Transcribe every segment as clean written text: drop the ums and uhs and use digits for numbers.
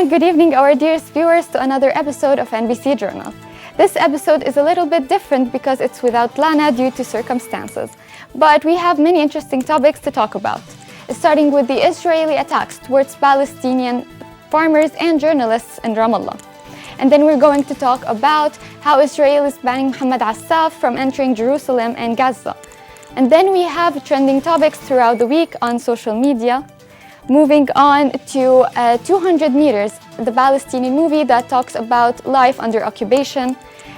and good evening, our dearest viewers, to another episode of NBC Journal. This episode is a little bit different because it's without Lana due to circumstances, but we have many interesting topics to talk about, starting with the Israeli attacks towards Palestinian farmers and journalists in Ramallah. And then we're going to talk about how Israel is banning Mohammed Assaf from entering Jerusalem and Gaza. And then we have trending topics throughout the week on social media. Moving on to 200 Meters, the Palestinian movie that talks about life under occupation.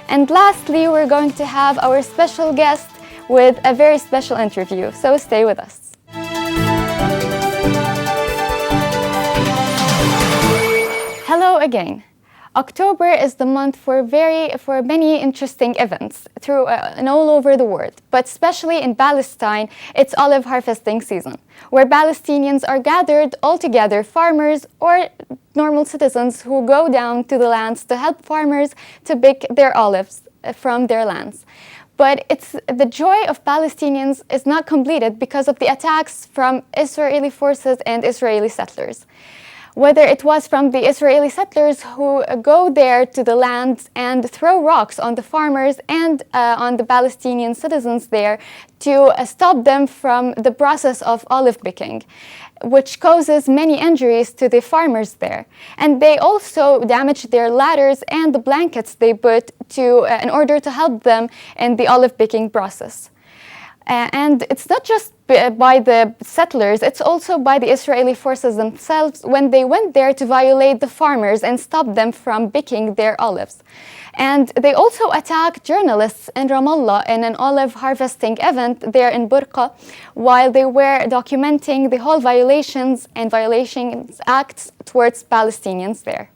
And lastly, we're going to have our special guest with a very special interview, so stay with us. Hello again. October is the month for many interesting events and all over the world, but especially in Palestine, it's olive harvesting season, where Palestinians are gathered all together, farmers or normal citizens who go down to the lands to help farmers to pick their olives from their lands. But the joy of Palestinians is not completed because of the attacks from Israeli forces and Israeli settlers. Whether it was from the Israeli settlers who go there to the lands and throw rocks on the farmers and on the Palestinian citizens there to stop them from the process of olive picking, which causes many injuries to the farmers there. And they also damage their ladders and the blankets they put in order to help them in the olive picking process. And it's not just by the settlers, it's also by the Israeli forces themselves when they went there to violate the farmers and stop them from picking their olives. And they also attacked journalists in Ramallah in an olive harvesting event there in Burqa while they were documenting the whole violations and violations acts towards Palestinians there.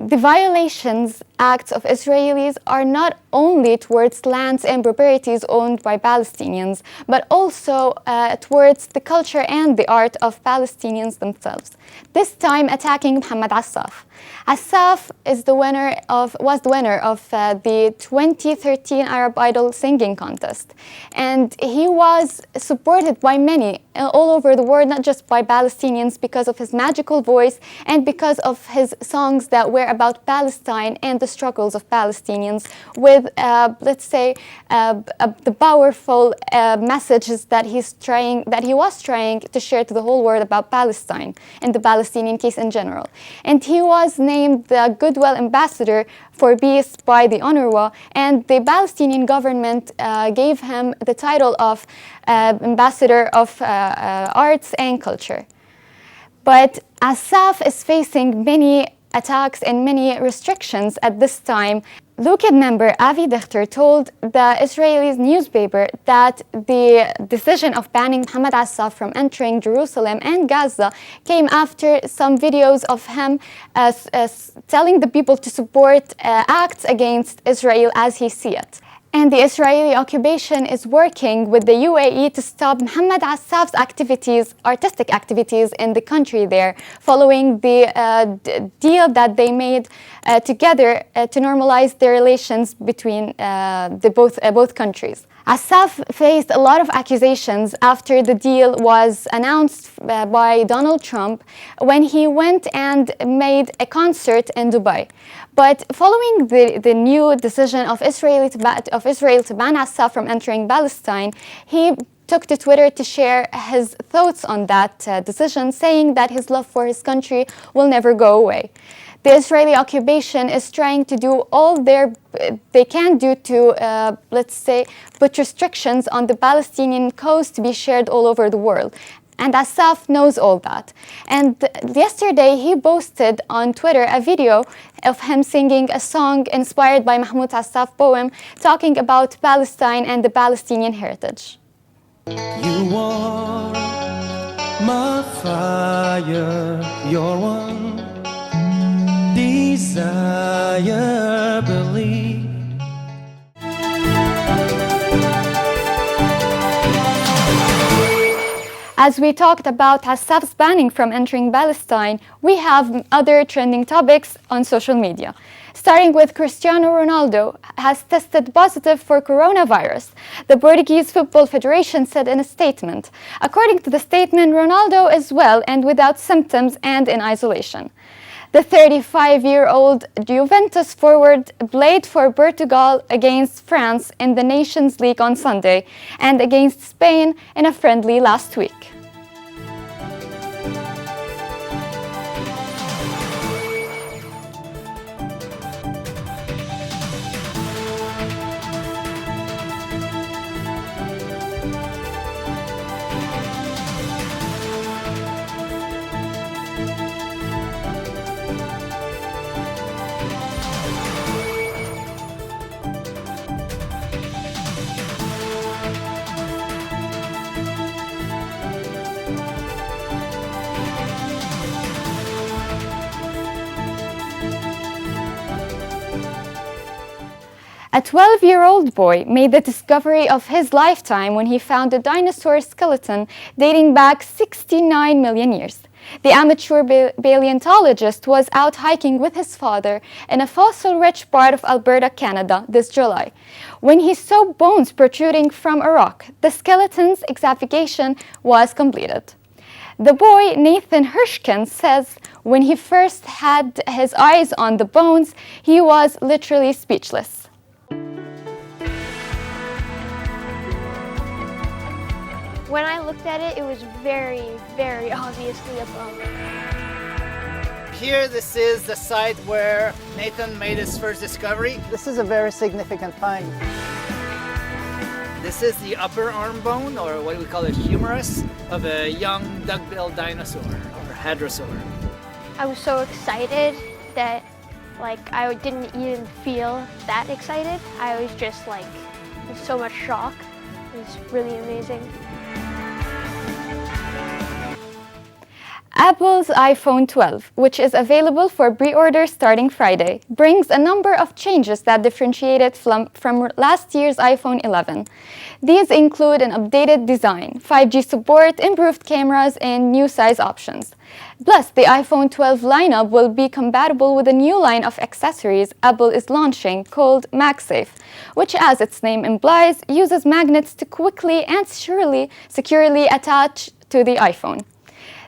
The violations acts of Israelis are not only towards lands and properties owned by Palestinians, but also towards the culture and the art of Palestinians themselves. This time attacking Mohammed Assaf. Assaf was the winner of the 2013 Arab Idol singing contest, and he was supported by many all over the world, not just by Palestinians, because of his magical voice and because of his songs that were about Palestine and the struggles of Palestinians with, the powerful messages that he was trying to share to the whole world about Palestine and the Palestinian case in general. And he was named the Goodwill Ambassador for Peace by the UNRWA, and the Palestinian government gave him the title of Ambassador of Arts and Culture. But Assaf is facing many attacks and many restrictions at this time. Looked member Avi Dichter told the Israeli newspaper that the decision of banning Mohammed Assaf from entering Jerusalem and Gaza came after some videos of him telling the people to support acts against Israel as he sees it. And the Israeli occupation is working with the UAE to stop Mohammed Assaf's artistic activities in the country there, following the deal that they made together to normalize their relations between both countries. Assaf faced a lot of accusations after the deal was announced by Donald Trump when he went and made a concert in Dubai. But following the new decision of Israel to ban Assaf from entering Palestine, he took to Twitter to share his thoughts on that decision, saying that his love for his country will never go away. The Israeli occupation is trying to do all they can do to, put restrictions on the Palestinian cause to be shared all over the world. And Assaf knows all that. And yesterday he posted on Twitter a video of him singing a song inspired by Mahmoud Assaf's poem talking about Palestine and the Palestinian heritage. You are my fire, your one desire, believe. As we talked about Assaf's banning from entering Palestine, we have other trending topics on social media. Starting with Cristiano Ronaldo has tested positive for coronavirus, the Portuguese Football Federation said in a statement. According to the statement, Ronaldo is well and without symptoms and in isolation. The 35-year-old Juventus forward played for Portugal against France in the Nations League on Sunday and against Spain in a friendly last week. A 12-year-old boy made the discovery of his lifetime when he found a dinosaur skeleton dating back 69 million years. The amateur paleontologist was out hiking with his father in a fossil-rich part of Alberta, Canada, this July, when he saw bones protruding from a rock. The skeleton's excavation was completed. The boy, Nathan Hirschkin, says when he first had his eyes on the bones, he was literally speechless. When I looked at it, it was very, very obviously a bone. Here, this is the site where Nathan made his first discovery. This is a very significant find. This is the upper arm bone, or what we call a humerus, of a young duck-billed dinosaur, or hadrosaur. I was so excited that I didn't even feel that excited. I was just in so much shock. It was really amazing. Apple's iPhone 12, which is available for pre-order starting Friday, brings a number of changes that differentiate it from last year's iPhone 11. These include an updated design, 5G support, improved cameras, and new size options. Plus, the iPhone 12 lineup will be compatible with a new line of accessories Apple is launching called MagSafe, which, as its name implies, uses magnets to quickly and securely attach to the iPhone.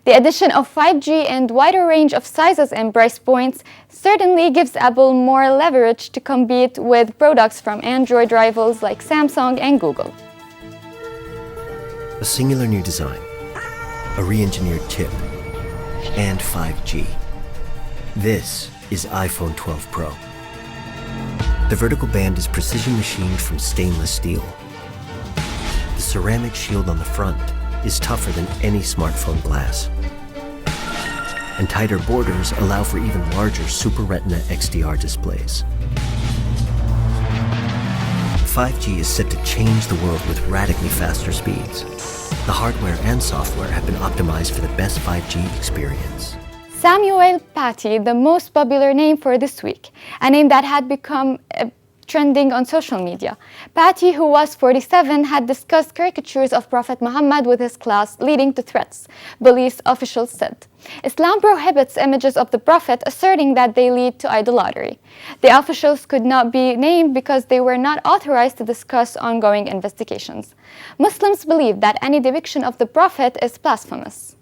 The addition of 5G and wider range of sizes and price points certainly gives Apple more leverage to compete with products from Android rivals like Samsung and Google. A singular new design, a re-engineered chip, and 5G. This is iPhone 12 Pro. The vertical band is precision machined from stainless steel. The ceramic shield on the front is tougher than any smartphone glass. And tighter borders allow for even larger Super Retina XDR displays. 5G is set to change the world with radically faster speeds. The hardware and software have been optimized for the best 5G experience. Samuel Paty, the most popular name for this week, a name that had become trending on social media. Paty, who was 47, had discussed caricatures of Prophet Muhammad with his class, leading to threats, police officials said. Islam prohibits images of the Prophet, asserting that they lead to idolatry. The officials could not be named because they were not authorized to discuss ongoing investigations. Muslims believe that any depiction of the Prophet is blasphemous.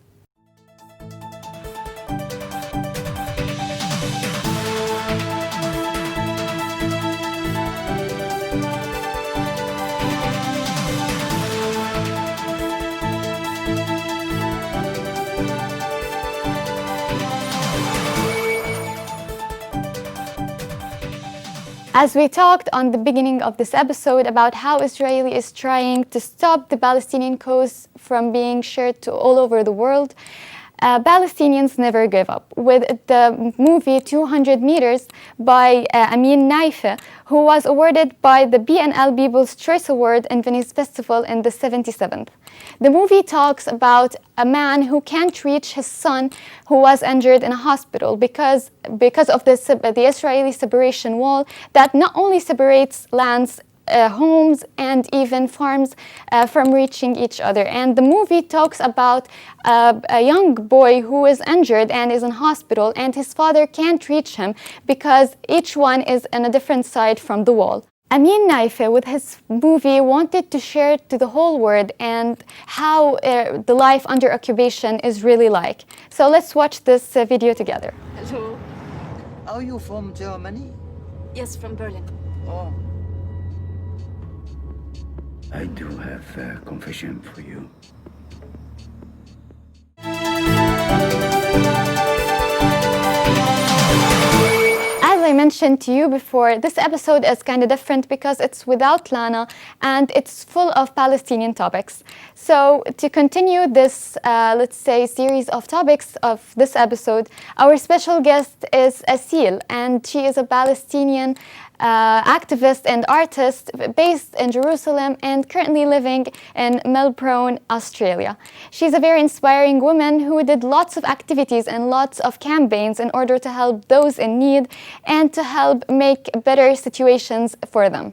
As we talked on the beginning of this episode about how Israel is trying to stop the Palestinian cause from being shared to all over the world, Palestinians never give up. With the movie 200 Meters by Amin Naifeh, who was awarded by the BNL People's Choice Award in Venice Festival in the 77th. The movie talks about a man who can't reach his son who was injured in a hospital because of the Israeli separation wall that not only separates lands homes and even farms from reaching each other. And the movie talks about a young boy who is injured and is in hospital, and his father can't reach him because each one is on a different side from the wall. Amin Naife, with his movie, wanted to share to the whole world and how the life under occupation is really like. So let's watch this video together. Hello. Are you from Germany? Yes, from Berlin. Oh. I do have a confession for you. As I mentioned to you before, this episode is kind of different because it's without Lana and it's full of Palestinian topics. So to continue this, let's say, series of topics of this episode, our special guest is Asil, and she is a Palestinian activist and artist based in Jerusalem and currently living in Melbourne, Australia. She's a very inspiring woman who did lots of activities and lots of campaigns in order to help those in need and to help make better situations for them.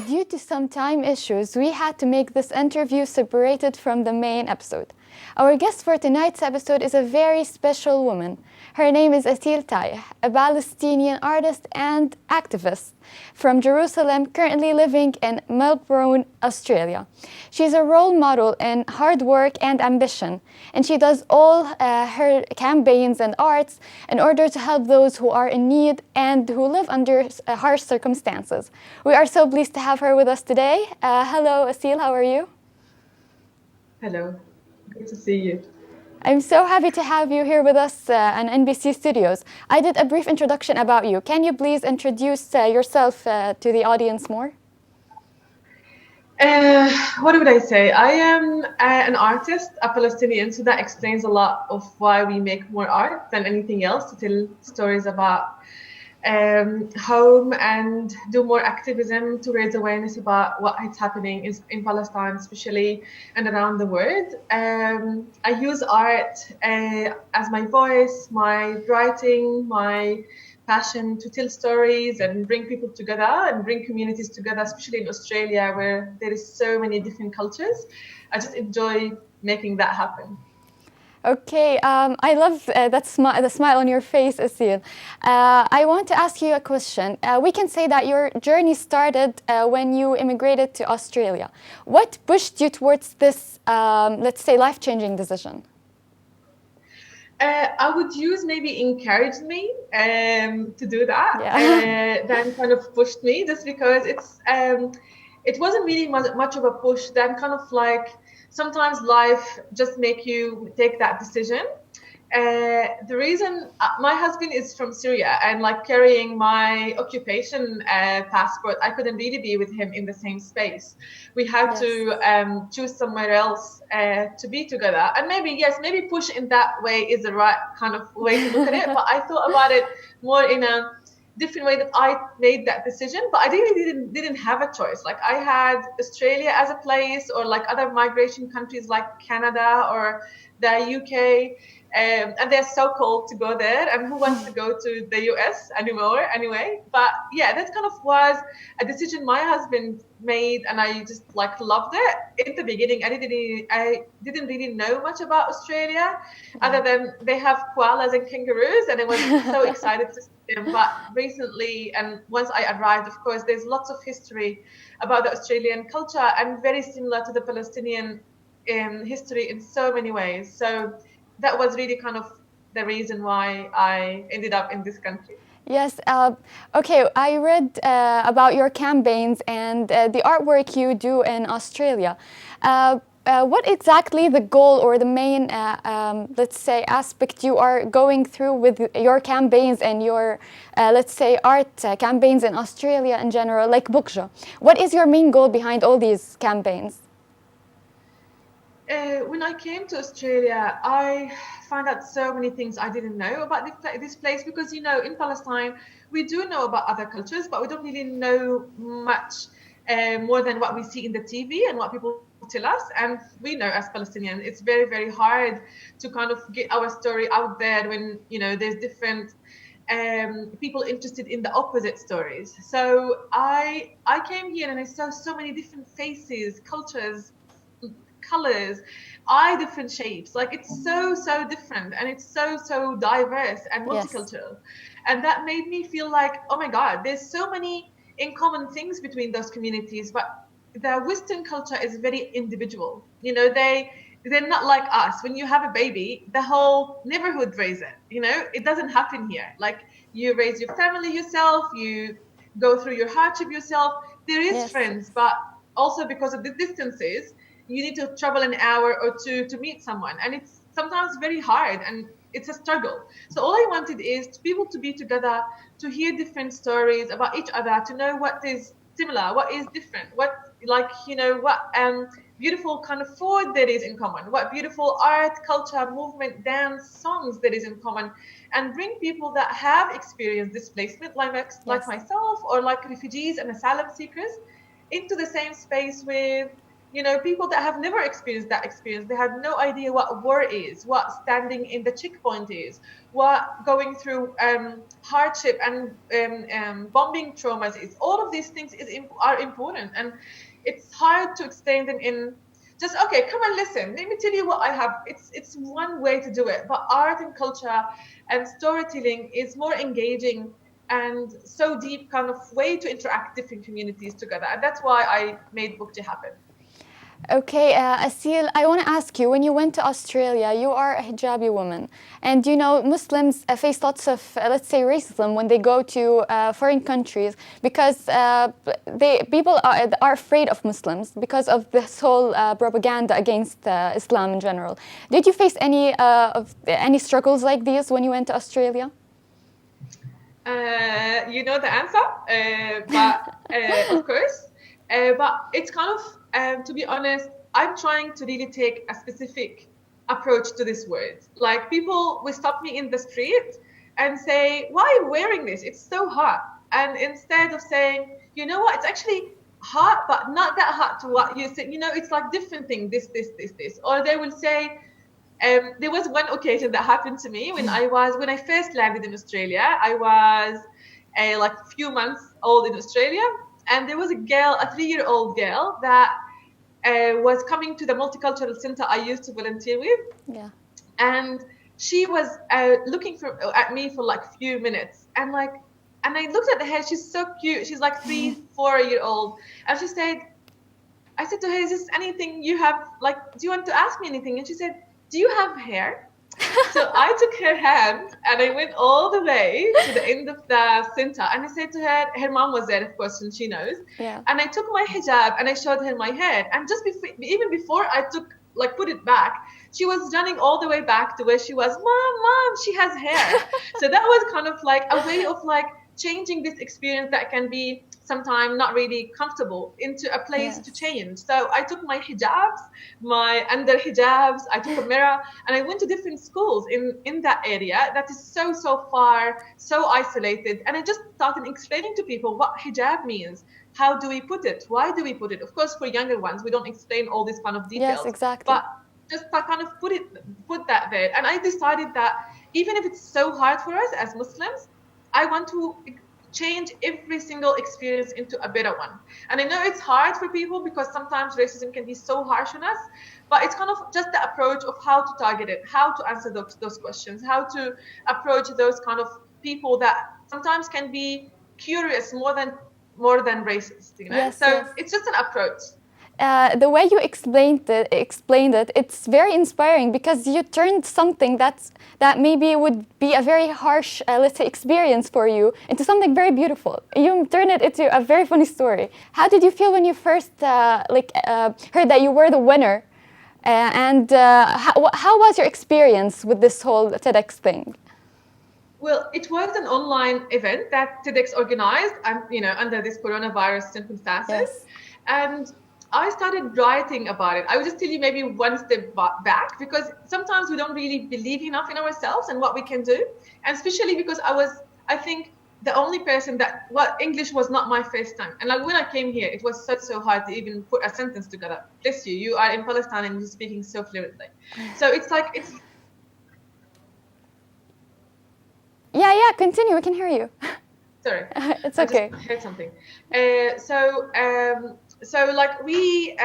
Due to some time issues, we had to make this interview separated from the main episode. Our guest for tonight's episode is a very special woman. Her name is Asil Tayyeh, a Palestinian artist and activist from Jerusalem, currently living in Melbourne, Australia. She's a role model in hard work and ambition, and she does all her campaigns and arts in order to help those who are in need and who live under harsh circumstances. We are so pleased to have her with us today. Hello, Asil, how are you? Hello, good to see you. I'm so happy to have you here with us on NBC Studios. I did a brief introduction about you. Can you please introduce yourself to the audience more? What would I say? I am an artist, a Palestinian, so that explains a lot of why we make more art than anything else, to tell stories about home and do more activism to raise awareness about what is happening in Palestine, especially, and around the world. I use art as my voice, my writing, my passion to tell stories and bring people together and bring communities together, especially in Australia where there is so many different cultures. I just enjoy making that happen. Okay, I love the smile on your face, Asil. I want to ask you a question. We can say that your journey started when you immigrated to Australia. What pushed you towards this, let's say, life-changing decision? I would use maybe encouraged me to do that. Yeah. Then kind of pushed me, just because it wasn't really much of a push. Then kind of like, sometimes life just make you take that decision. The reason my husband is from Syria, and like carrying my occupation passport, I couldn't really be with him in the same space. We had to choose somewhere else to be together. And maybe push in that way is the right kind of way to look at it. But I thought about it more in a different way that I made that decision, but I really didn't have a choice. Like, I had Australia as a place, or like other migration countries like Canada or the UK, and they're so cold to go there, and who wants to go to the US anymore anyway. But yeah, that kind of was a decision my husband made, and I just like loved it. In the beginning, I didn't really know much about Australia, other than they have koalas and kangaroos, and I was so excited to see them. But recently, and once I arrived, of course, there's lots of history about the Australian culture, and very similar to the Palestinian history in so many ways. So that was really kind of the reason why I ended up in this country. Yes. Okay, I read about your campaigns and the artwork you do in Australia. What exactly the goal or the main, let's say, aspect you are going through with your campaigns and your, let's say, art campaigns in Australia in general, like Bukja? What is your main goal behind all these campaigns? When I came to Australia, I found out so many things I didn't know about this place, because, you know, in Palestine, we do know about other cultures, but we don't really know much more than what we see in the TV and what people tell us. And we know as Palestinians, it's very, very hard to kind of get our story out there when, you know, there's different people interested in the opposite stories. So I came here and I saw so many different faces, cultures, colors, different shapes. Like it's so different, and it's so diverse and Yes. multicultural. And that made me feel like, oh my God, there's so many in common things between those communities. But the Western culture is very individual. You know, they're not like us. When you have a baby, the whole neighborhood raise it. You know, it doesn't happen here. Like you raise your family yourself, you go through your hardship yourself. There is Yes. friends, but also because of the distances, you need to travel an hour or two to meet someone, and it's sometimes very hard and it's a struggle. So all I wanted is to people to be together, to hear different stories about each other, to know what is similar, what is different, what, like, you know, what beautiful kind of food there is in common, what beautiful art, culture, movement, dance, songs there is in common, and bring people that have experienced displacement, like Yes. myself, or like refugees and asylum seekers, into the same space with, you know, people that have never experienced that experience. They have no idea what war is, what standing in the checkpoint is, what going through hardship and bombing traumas is. All of these things are important, and it's hard to explain them in just, okay, come and listen, let me tell you what I have. It's one way to do it, but art and culture and storytelling is more engaging and so deep kind of way to interact different communities together. And that's why I made Bookji happen. Okay, Asil, I want to ask you, when you went to Australia, you are a hijabi woman, and you know Muslims face lots of, let's say, racism when they go to foreign countries, because people are afraid of Muslims because of this whole propaganda against Islam in general. Did you face any struggles like these when you went to Australia? You know the answer, but of course, but it's kind of, to be honest, I'm trying to really take a specific approach to this word. Like people will stop me in the street and say, "Why are you wearing this? It's so hot." And instead of saying, "You know what? It's actually hot, but not that hot to what you said. You know, it's like different thing. This." Or they will say, there was one occasion that happened to me when I first landed in Australia. I was like a few months old in Australia, and there was a 3-year-old girl that was coming to the multicultural center I used to volunteer with. Yeah. And she was looking at me for like a few minutes, and I looked at her. She's so cute. She's like 3-4-year-old, and she said, I said to her, "Is this anything you have? Like, do you want to ask me anything?" And she said, "Do you have hair?" So I took her hand and I went all the way to the end of the center, and I said to her, her mom was there, of course, and she knows. Yeah. And I took my hijab and I showed her my hair. And just even before I put it back, she was running all the way back to where she was. Mom, she has hair. So that was kind of like a way of like changing this experience that can be sometimes not really comfortable into a place to change. So I took my hijabs, my under hijabs, I took a mirror, and I went to different schools in that area that is so far, so isolated. And I just started explaining to people what hijab means. How do we put it? Why do we put it? Of course, for younger ones, we don't explain all these kind of details. Yes, exactly. But just kind of put that there. And I decided that even if it's so hard for us as Muslims, I want to change every single experience into a better one. And I know it's hard for people because sometimes racism can be so harsh on us, but it's kind of just the approach of how to target it, how to answer those questions, how to approach those kind of people that sometimes can be curious more than racist, you know? Yes, so yes. It's just an approach. The way you explained it, it's very inspiring, because you turned something that maybe would be a very harsh, let's say, experience for you into something very beautiful. You turned it into a very funny story. How did you feel when you first heard that you were the winner? How was your experience with this whole TEDx thing? Well, it was an online event that TEDx organized, and under this coronavirus circumstances. Yes. And I started writing about it. I would just tell you maybe one step back, because sometimes we don't really believe enough in ourselves and what we can do. And especially because I think, the only person English was not my first time. And like when I came here, it was so hard to even put a sentence together. Bless you, you are in Palestine and you're speaking so fluently. So it's like, Yeah, continue. We can hear you. Sorry. It's okay. I just heard something. So like we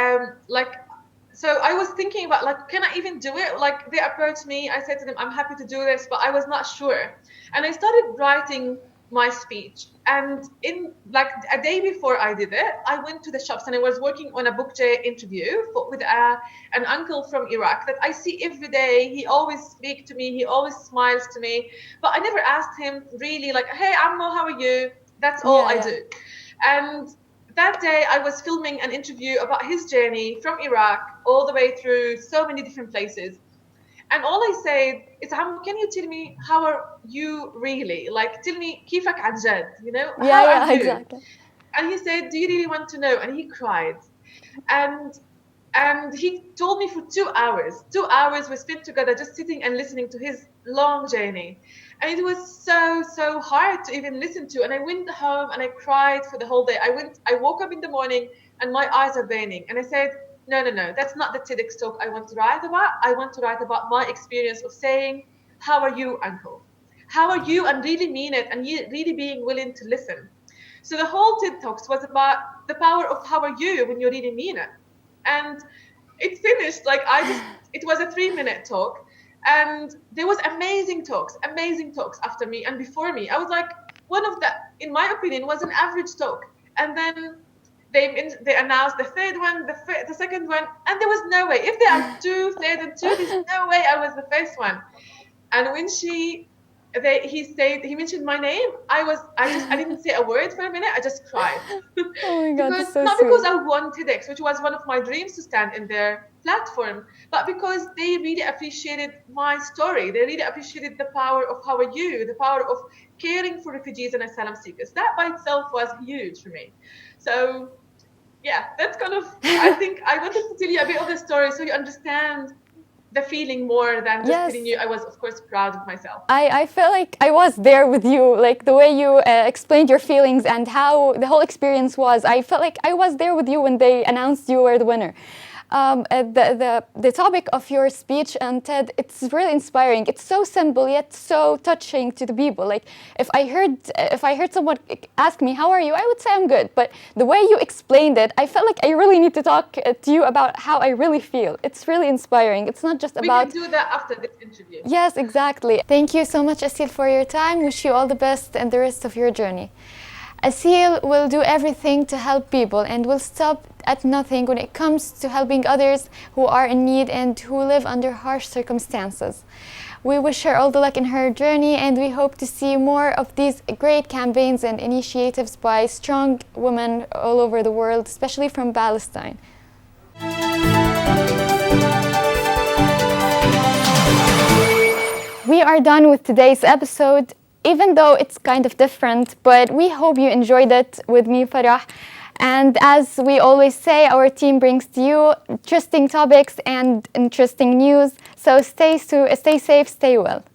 so I was thinking about like, can I even do it? Like they approached me, I said to them, I'm happy to do this, but I was not sure. And I started writing my speech. And in like a day before I did it, I went to the shops and I was working on a book J interview with an uncle from Iraq that I see every day. He always speaks to me, he always smiles to me, but I never asked him really like, hey, Ammo, how are you? That's all I do. And that day I was filming an interview about his journey from Iraq all the way through so many different places. And all I said is, can you tell me how are you really? Like, tell me, كيفك عن جد? You know, how are you? Exactly. And he said, do you really want to know? And he cried. And he told me for 2 hours. 2 hours we spent together just sitting and listening to his long journey. And it was so hard to even listen to. And I went home and I cried for the whole day. I woke up in the morning and my eyes are burning. And I said, no, that's not the TEDx talk I want to write about. I want to write about my experience of saying, how are you, uncle? How are you? And really mean it and really being willing to listen. So the whole TED Talks was about the power of how are you when you really mean it. And it finished like it was a 3-minute talk. And there was amazing talks after me and before me. I was like, one of the, in my opinion, was an average talk. And then they announced the third one, the second one, and there was no way. If there are third and two, there's no way I was the first one. And when he mentioned my name, I didn't say a word for a minute. I just cried. Oh my God, because, so not sweet. because I won TEDx, which was one of my dreams to stand in their platform, but because they really appreciated my story. They really appreciated the power of how are you, the power of caring for refugees and asylum seekers. That by itself was huge for me. So yeah, that's kind of, I think I wanted to tell you a bit of the story so you understand the feeling more than just telling you. I was, of course, proud of myself. I felt like I was there with you, like the way you explained your feelings and how the whole experience was. I felt like I was there with you when they announced you were the winner. The topic of your speech and TED, it's really inspiring. It's so simple yet so touching to the people. Like if I heard someone ask me, how are you? I would say I'm good. But the way you explained it, I felt like I really need to talk to you about how I really feel. It's really inspiring. It's not just about... We can do that after this interview. Yes, exactly. Thank you so much, Asil, for your time. Wish you all the best and the rest of your journey. Asil will do everything to help people and will stop at nothing when it comes to helping others who are in need and who live under harsh circumstances. We wish her all the luck in her journey, and we hope to see more of these great campaigns and initiatives by strong women all over the world, especially from Palestine. We are done with today's episode, even though it's kind of different, but we hope you enjoyed it with me, Farah. And as we always say, our team brings to you interesting topics and interesting news. So stay safe, stay well.